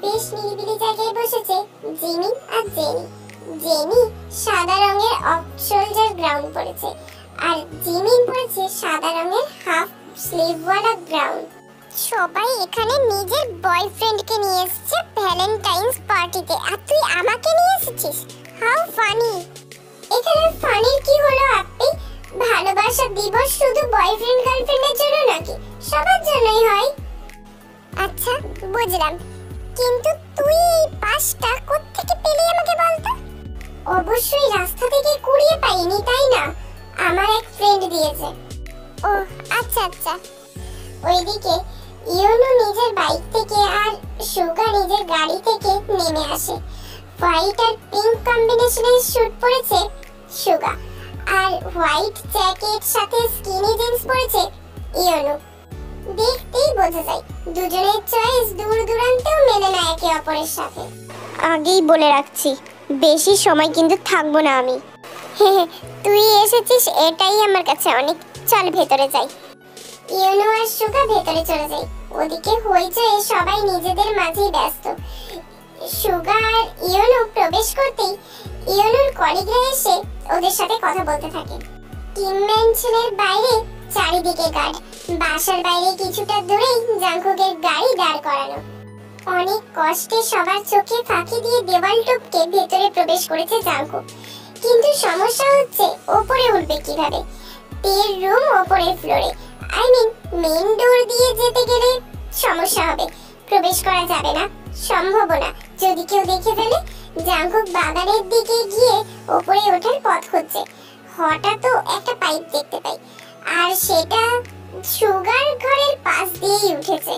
বেশ নিরিবিলি জায়গায় বসেছে জিমিন আর জেনি। জেনি সাদা রঙের অফ শোল্ডার গ্রাউন্ড পরেছে আর জিমিন পরেছে সাদা রঙের হাফ স্লিভওয়ালা গ্রাউন্ড। সবাই এখানে নিজের বয়ফ্রেন্ডকে নিয়ে এসেছে ভ্যালেন্টাইন্স পার্টিতে, আর তুই আমাকে নিয়ে এসেছিস। How funny! এখানে ফানির কি হলো আপনি? ভালোবাসা দিবস শুধু বয়ফ্রেন্ড গার্লফ্রেন্ডের জন্য নাকি সবার জন্যই হয়? আচ্ছা বুঝলাম, কিন্তু তুই এই পাসটা কোত্থেকে পেলি আমাকে বলতো? অবশ্যই রাস্তা থেকে কুড়িয়ে পাইনি, তাই না? আমার এক ফ্রেন্ড দিয়েছে। ও আচ্ছা আচ্ছা। ওইদিকে ইয়োনো নিজের বাইক থেকে আর সুগা নিজের গাড়ি থেকে নেমে আসে। হোয়াইট আর পিঙ্ক কম্বিনেশনের স্যুট পরেছে সুগা, আর হোয়াইট জ্যাকেট সাথে স্কিনি জিন্স পরেছে ইয়োনো। দেখতেই বোঝা যায় দুজনের চয়েস দূর দূরান্তেও মেলে না একে অপরের সাথে। আগেই বলে রাখছি, বেশি সময় কিন্তু থাকবো না আমি। তুই এসেছিস এটাই আমার কাছে অনেক। চল ভেতরে যাই। ইয়োনো আর সুগা ভেতরে চলে যায়। ওদিকে হইচয়ে সবাই নিজেদের মাঝেই ব্যস্ত। সুগা আর ইয়োনো প্রবেশ করতেই ইয়োনোর কলিগরা এসে ওদের সাথে কথা বলতে থাকে। টিম মেনশনের বাইরে চারিদিকে গার্ড। বাসার বাইরে কিছুটা দূরেই জাংকুকের গাড়ি দাঁড় করানো। অনেক কষ্টে সবার চোখে ফাঁকি দিয়ে দেওয়াল টপকে ভেতরে প্রবেশ করেছে জাংকুক। কিন্তু সমস্যা হচ্ছে ওপরে উঠবে কিভাবে? তের রুম ওপরের ফ্লোরে, আই মিন মেইন ডোর দিয়ে যেতে গেলে সমস্যা হবে, প্রবেশ করা যাবে না, সম্ভব না। যদি কেউ দেখে ফেলে। জাংকুক বাগানের দিকে গিয়ে ওপরে ওঠার পথ খুঁজছে। হঠাৎ একটা পাইপ দেখতে পাই, আর সেটা সুগার ঘরের পাশ দিয়েই উঠেছে।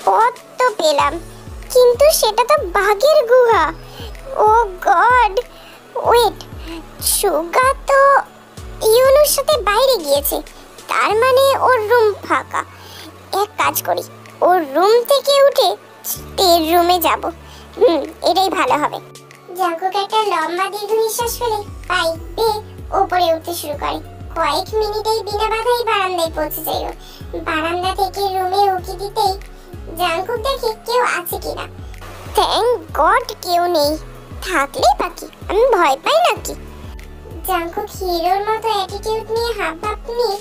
পথ তো পেলাম, কিন্তু সেটা তো বাঘের গুহা। ও গড! ওয়েট, সুগা তো ইয়োনোর সাথে বাইরে গিয়েছে, তার মানে ওর রুম ফাঁকা। এক কাজ করি, ওর রুম থেকে উঠে তের রুমে যাব। এটাই ভালো হবে। জাংকুক একটা লম্বা দীর্ঘ নিঃশ্বাস ফেলে পাইপ বেয়ে উপরে উঠতে শুরু করে। কয়েক মিনিটেই বিনা বাধাই বারান্দায় পৌঁছে যায়। বারান্দা থেকে রুমে উকি দিতেই জাংকুক দেখে কেউ আছে কিনা। থ্যাঙ্ক গড কেউ নেই, থাকলে বাকি আমি ভয় পাই নাকি? জাংকুক হিরোর মতো অ্যাটিটিউড নিয়ে হাবভাব নিয়ে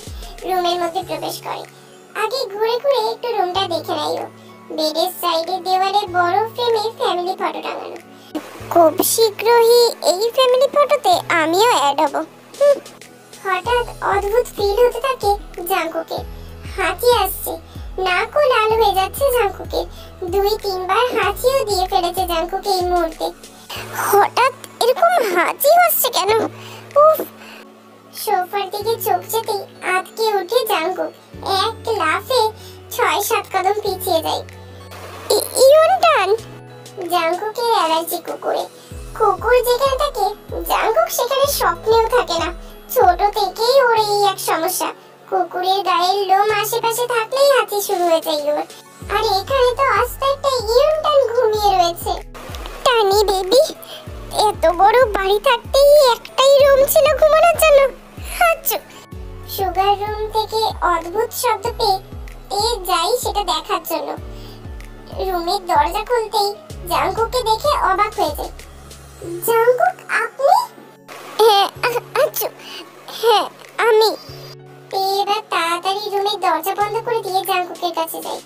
রুমের মধ্যে প্রবেশ করে। আগে ঘুরে ঘুরে একটু রুমটা দেখে নেয়। বেডের সাইডে দেওয়ালে বড় ফ্রেমে ফ্যামিলি ফটো টাঙানো। খুব শীঘ্রই এই ফ্যামিলি ফটোতে আমিও অ্যাড হব। হঠাৎ অদ্ভুত ফিল হতে থাকে জাংকুকের। হাঁচি আসছে, নাকও লাল হয়ে যাচ্ছে জাংকুকের। 2-3 বার হাঁচিও দিয়ে ফেলেছে জাংকুক এই মুহূর্তে। হঠাৎ এরকম হাঁচি হচ্ছে কেন? উফ! সোফার দিকে চোখ যেতেই আটকে উঠে জাংকুক এক লাফে 6-7 কদম পিছিয়ে যায়। ইয়োনটান! জাংকুকের অ্যালার্জি কুকুরে। কুকুর যেখানে থাকে জাংকুক সেখানে স্বপ্নেও থাকে না। ছোট থেকেই ওর এই এক সমস্যা। কুকুরের গায়ের লোম আশেপাশে থাকলেই হাঁচি শুরু হয়ে যায় ওর। আর এখানে তো আস্তে একটা ইয়োনটান ঘুমিয়ে রয়েছে। টানি বেবি, এত বড় বাড়ি থাকতেই একটাই রুম ছিল ঘুমানোর জন্য। হাঁচু! সুগার রুম থেকে অদ্ভুত শব্দ পেয়ে যাই সেটা দেখার জন্য। রুমের দরজা খুলতেই জাংকুককে দেখে অবাক হয়ে যায়। জাংকুক, আপনি? হ্যাঁ, আচ্ছা, হ্যাঁ আমি। এবার তাড়াতাড়ি রুমের দরজা বন্ধ করে দিয়ে জাংকুকের কাছে যায়।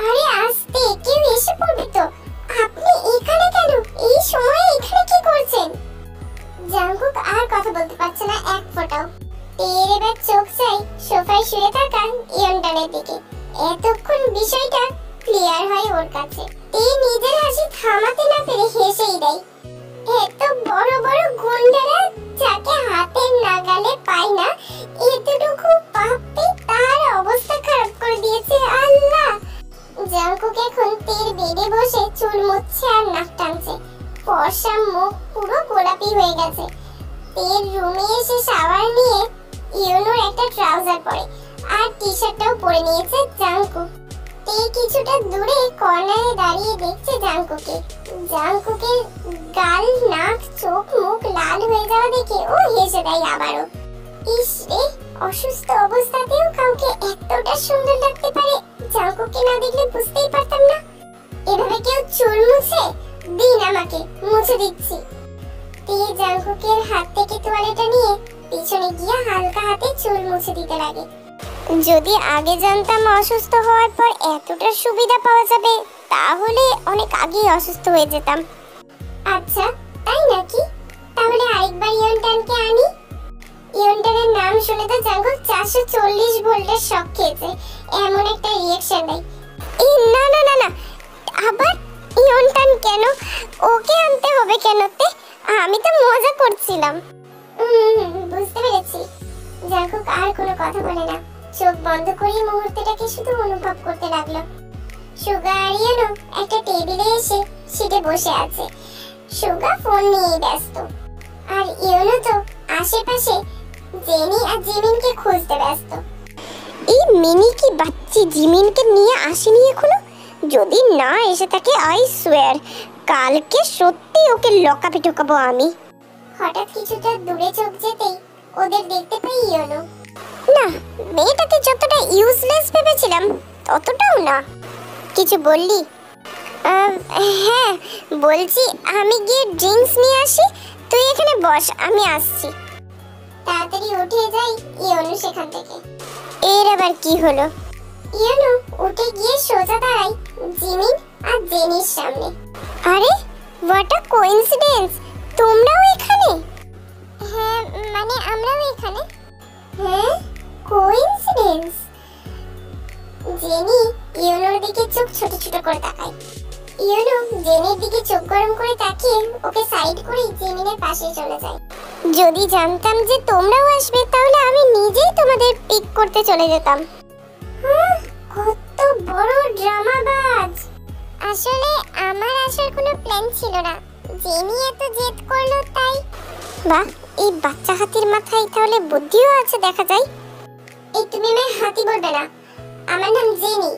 আরে আস্তে, কেউ এসে পড়বে তো। আপনি এখানে কেন? এই সময়ে এখানে কি করছেন? জাংকুক আর কথা বলতে পারছে না এক ফোঁটাও। এবার চোখ চাই সোফায় শুয়ে থাকা ইয়োনটানের দিকে। এতক্ষণ বিষয়টা ক্লিয়ার হয় ওর কাছে। নিজের হাসি থামাতে না পেরে হেসেই দেয়। এত বড় বড় গুন্ডারা যাকে হাতের নাগালে পায় না, এতটুকু পাপে তার অবস্থা খারাপ করে দিয়েছে। আল্লাহ! জাংকুক এখন তের বেডে বসে চুল মুছছে আর নাক টানছে। ফর্সা মুখ পুরো গোলাপি হয়ে গেছে। তের রুমে এসে শাওয়ার নিয়ে ইয়োনোর একটা ট্রাউজার পরে আর টি-শার্টটাও পরে নিয়েছে জাংকুক। তে কিছুটা দূরে কর্নারে দাঁড়িয়ে দেখছে জাংকুকে। জাংকুকের গাল, নাক, চোখ, মুখ লাল হয়ে যাওয়া দেখে ও হেসে দেয় আবারও। ইস রে, অসুস্থ অবস্থাতেও কাউকে এতটা সুন্দর লাগতে পারে জাঙ্কুককে না দেখলে বুঝতেই পারতাম না। এভাবে কেউ চুল মুছে দিন, আমাকে মুছে দিচ্ছি। তীর জাঙ্কুকের হাত থেকে তোয়ালেটা নিয়ে পিছনে গিয়ে হালকা হাতে চুল মুছে দিতে লাগে। যদি আগে জানতাম অসুস্থ হওয়ার পর এতটা সুবিধা পাওয়া যাবে, তাহলে অনেক আগেই অসুস্থ হয়ে যেতাম। আচ্ছা তাই নাকি? তাহলে আরেকবার ইয়নটানকে আনি। ইয়নটানের নাম শুনে তো জাঙ্কুক 440 ভোল্টের শক খেয়েছে। এমন একটা রিঅ্যাকশন দেয়। এই না না না না, আবার ইয়নটান কেন? ওকে আনতে হবে কেনতে? আমি তো মজা করছিলাম। বুঝতে পেরেছি। জাঙ্কুক আর কোনো কথা বলে না, চোখ বন্ধ করে মুহূর্তটাকে শুধু অনুভব করতে লাগলো। সুগা আর ইয়োনো একটা টেবিলে এসে সিটে বসে আছে। সুগা ফোন নিয়ে ব্যস্ত, আর ইয়োনো তো আশেপাশে জেনি আর জিমিনকে খুঁজতে ব্যস্ত। এই মিনি কি বাচ্চি জিমিনকে নিয়ে আসেনি এখনো? যদি না এসে থাকে, আই সোয়ার কালকে সত্যি ওকে লকাপে ঢোকাবো আমি। হঠাৎ কিছুটা দূরে চোখ যেতেই ওদের দেখতে পাই ইয়োনো। না, মেয়েটাকে যতটা ইউজলেস ভেবেছিলাম ততটাও না। কিছু বললি? হ্যাঁ বলছি, আমি গিয়ে ড্রিঙ্কস নিয়ে আসি, তুই এখানে বস, আমি আসছি। তাড়াতাড়ি উঠে যাই ইয়োনো সেখান থেকে। এর আবার কি হলো? ইয়োনো উঠে গিয়ে সোজা দাঁড়াই জিমিন আর জেনির সামনে। আরে হোয়াট আ কোইন্সিডেন্স, তোমরাও এখানে? হ্যাঁ মানে আমরাও এখানে। হ্যাঁ কোইন্সিডেন্স। জেনি ইয়োনোর দিকে চোখ ছোট ছোট করে তাকায়। ইয়োনো জেনির দিকে চোখ গরম করে তাকিয়ে ওকে সাইড করে জিমিনের পাশে চলে যায়। যদি জানতাম যে তোমরাও আসবে, তাহলে আমি নিজেই তোমাদের পিক করতে চলে যেতাম। কত বড় ড্রামাবাজ। আসলে আমার আসার কোনো প্ল্যান ছিল না, জেনি এত জেদ করলো তাই। বাহ, এই বাচ্চা হাতির মাথায় তাহলে বুদ্ধিও আছে দেখা যায়। এই তুমি আমায় হাতি বলবে না, আমার নাম জেনি।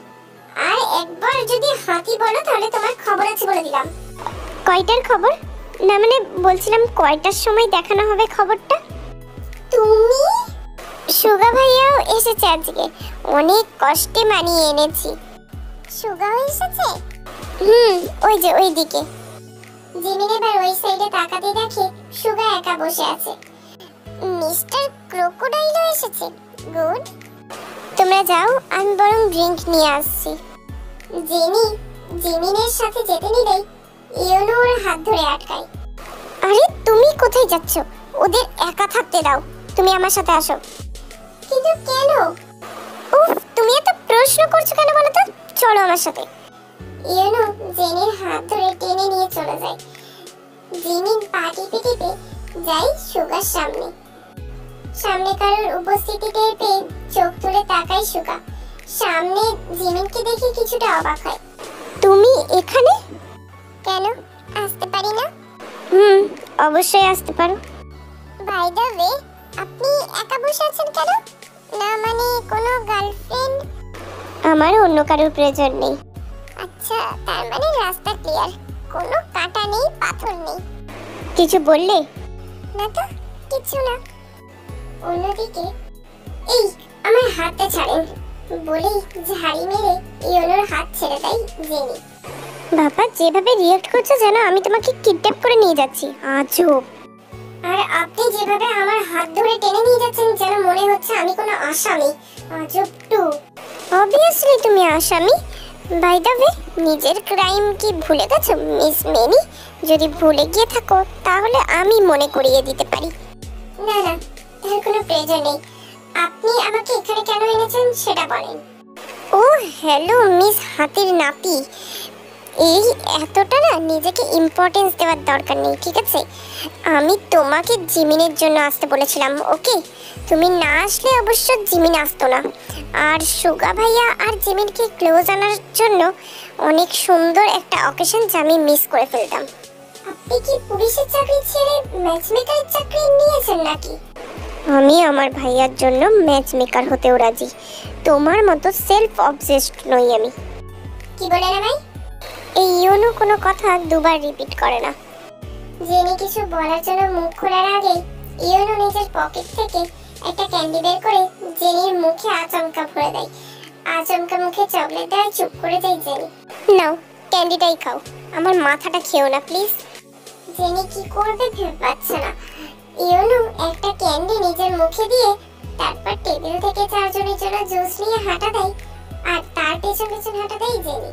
আর একবার যদি হাতি বলো তাহলে তোমার খবর আছে বলে দিলাম। কয়টার খবর? না মানে বলছিলাম কয়টার সময় দেখানো হবে খবরটা? তুমি? সুগা ভাইয়াও এসেছে আজকে, অনেক কষ্টে মানিয়ে এনেছি। সুগাও এসেছে? ওই যে ওই দিকে। জিমিন এবার ওই সাইডে তাকাতে দেখে সুগা একা বসে আছে। মিস্টার ক্রোকোডাইলও এসেছে, গুড। তোমরা যাও, আমি বরং ড্রিঙ্ক নিয়ে আসছি। জেনি জিমিনের সাথে যেতে নিলেই ইয়োনো ওর হাত ধরে আটকায়। আরে তুমি কোথায় যাচ্ছ? ওদের একা থাকতে দাও, তুমি আমার সাথে আসো। কিন্তু কেন? উফ, তুমি এত প্রশ্ন করছো কেন বলো তো? চলো আমার সাথে। ইয়োনো জেনির হাত ধরে টেনে নিয়ে চলে যায়। জিমিন পা টিপে টিপে যায় সুগার সামনে। সামনে কারোর উপস্থিতি টের পেয়ে চোখ তুলে তাকায় সুগা। সামনে জিমিনকে দেখে কিছুটা অবাক হয়। তুমি এখানে? কেন, আসতে পারি না? অবশ্যই আসতে পারো। বাই দ্য ওয়ে, আপনি একা বসে আছেন কেন? না মানে কোনো গার্লফ্রেন্ড? আমার অন্য কারোর প্রয়োজন নেই। আচ্ছা, তার মানে রাস্তা ক্লিয়ার, কোনো কাটা নেই, পাথর নেই। কিছু বললে? না তো, কিছু না। অন্যদিকে এই আমার হাতটা ছাড়েন বলেই ঝাড়ি মেরে ইয়োনোর হাত ছেড়ে দেয় জেনি। বাবা যেভাবে রিঅ্যাক্ট করছো যেন আমি তোমাকে কিডন্যাপ করে নিয়ে যাচ্ছি, আজব। আর আপনি যেভাবে আমার হাত ধরে টেনে নিয়ে যাচ্ছেন যেন মনে হচ্ছে আমি কোনো আসামি, আজব টু। অবভিয়াসলি তুমি আসামি। বাই দ্য ওয়ে, নিজের ক্রাইম কি ভুলে গেছো মিস মেনি? যদি ভুলে গিয়ে থাকো তাহলে আমি মনে করিয়ে দিতে পারি। না না, তার কোনো প্রয়োজন নেই। আপনি আমাকে এখানে কেন এনেছেন সেটা বলেন। ও হ্যালো মিস হাতির নাতি, এই এতটা না নিজেকে ইম্পর্টেন্স দেওয়ার দরকার নেই, ঠিক আছে? আমি তোমাকে জিমিনের জন্য আসতে বলেছিলাম, ওকে? তুমি না আসলে অবশ্য জিমিন আসতো না। আর সুগা ভাইয়া আর জিমিনকে ক্লোজ আনার জন্য অনেক সুন্দর একটা অকেশন আমি মিস করে ফেলতাম। আপনি কি পুলিশের চাকরি ছেড়ে ম্যাচমেকারের চাকরি নিয়েছেন নাকি? আমি আমার ভাইয়ার জন্য ম্যাচমেকার হতেও রাজি। তোমার মতো সেলফ অবসেসড নই আমি। কি বলে না ভাই? এই ইয়োনো কোনো কথা দুবার রিপিট করে না। জেনি কিছু বলার জন্য মুখ খোলার আগে ইয়োনো নিজের পকেট থেকে একটা ক্যান্ডি বের করে জেনির মুখে আচমকা ভরে দেয়। আচমকা মুখে চকলেট দেয় চুপ করে যাই জেনি। নাও ক্যান্ডিটাই খাও, আমার মাথাটা খেও না প্লিজ। জেনি কি করবে ভেবে পাচ্ছে না। ইয়োনো একটা ক্যান্ডি নিজের মুখে দিয়ে তারপর টেবিল থেকে চারজনের জন্য জুস নিয়ে হাঁটা দেয় আর তার পেছন পেছন হাঁটা দেয় জেনি।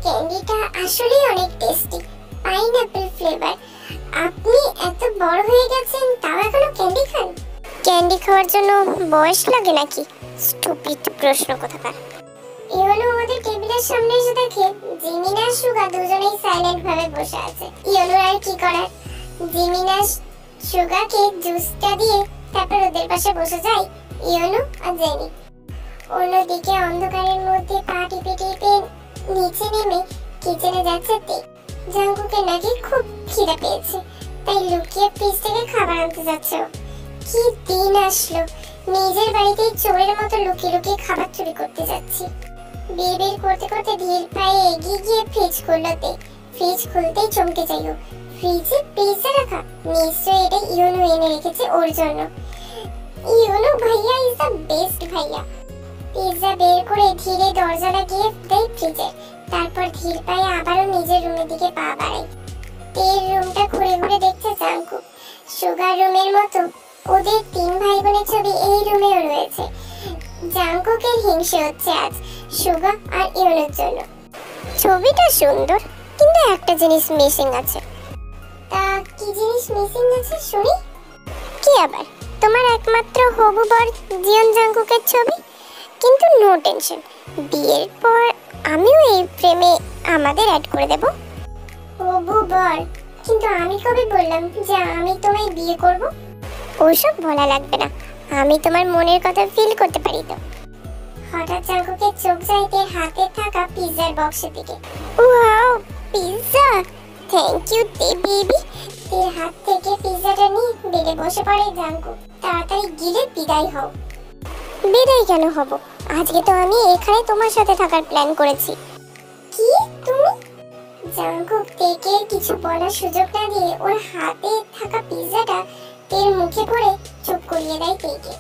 ক্যান্ডিটা আসলেই অনেক টেস্টি, পাইনাপল ফ্লেভার। আপনি এত বড় হয়ে গেছেন তাও এখনো ক্যান্ডি খান? ক্যান্ডি খাওয়ার জন্য বয়স লাগে নাকি? স্টুপিড প্রশ্ন কোথাকার। ইয়োনো ওদের টেবিলের সামনে এসে দেখে জিমিন আর সুগা দুজনেই সাইলেন্ট ভাবে বসে আছে। ইয়োনো আর কি করার, জিমিন আর সুগাকে জুসটা দিয়ে তারপর ওদের পাশে বসে যায় ইয়োনো আর জেনি। অন্যদিকে অন্ধকারের মধ্যে পা টিপে টিপে নিচে নেমে কিচেনে যাচ্ছে তে। জাঙ্কুকের নাকি খুব খিদে পেয়েছে, তাই লুকিয়ে ফ্রিজ থেকে খাবার আনতে যাচ্ছে। কি দিন আসলো, নিজের বাড়িতে চোরের মতো লুকিয়ে লুকিয়ে খাবার চুরি করতে যাচ্ছি। বিড়বিড় করতে করতে ধীর পায়ে এগিয়ে গিয়ে ফ্রিজ খুলতে। ফ্রিজ খুলতেই চমকে যাইও, ফ্রিজে পিৎজা রাখা। নিশ্চয়ই এটা ইয়োনো এনে রেখেছে ওর জন্য। ইয়োনো ভাইয়া ইজ দ্য বেস্ট ভাইয়া। পিৎজা বের করে ধীরে দরজা লাগিয়ে দেয় ফ্রিজে, তারপর ধীর পায়ে আবারও নিজের রুমের দিকে পা বাড়ায়। তের রুমটা ঘুরে ঘুরে দেখছে জাঙ্কুক। সুগার রুমের মতো ওদের তিন ভাই বোনের ছবি এই রুমেও রয়েছে। জাঙ্কুকের হিংসে হচ্ছে আজ সুগা আর ইয়োনোর জন্য। ছবিটা সুন্দর, কিন্তু একটা জিনিস মিসিং আছে। তা কি জিনিস মিসিং আছে শুনি? কি আবার? তোমার একমাত্র হবু বর জিয়ন জাঙ্কুকের ছবি। কিন্তু নো টেনশন, বিয়ের পর আমিও এই প্রেমে আমাদের অ্যাড করে দেব। হবু বর? কিন্তু আমি কবে বললাম যে আমি তোমায় বিয়ে করব? ওসব বলা লাগবে না, আমি তোমার মনের কথা ফিল করতে পারি তো। হঠাৎ জাঙ্কুকের চোখ যায় তের হাতে থাকা পিৎজার বক্সের দিকে। Wow, pizza! থ্যাংক ইউ তে বেবি। তের হাত থেকে পিৎজাটা নিয়ে বেডে বসে পড়ে জাঙ্কুক। তাড়াতাড়ি গিলে বিদায় হও। বিদায় কেন হব? আজকে তো আমি এখানে তোমার সাথে থাকার প্ল্যান করেছি। কি তুমি? জাঙ্কুক তেকে কিছু বলার সুযোগ না দিয়ে ওর হাতে থাকা পিৎজাটা তের মুখে পড়ে চুপ করিয়ে দেয় তেকে।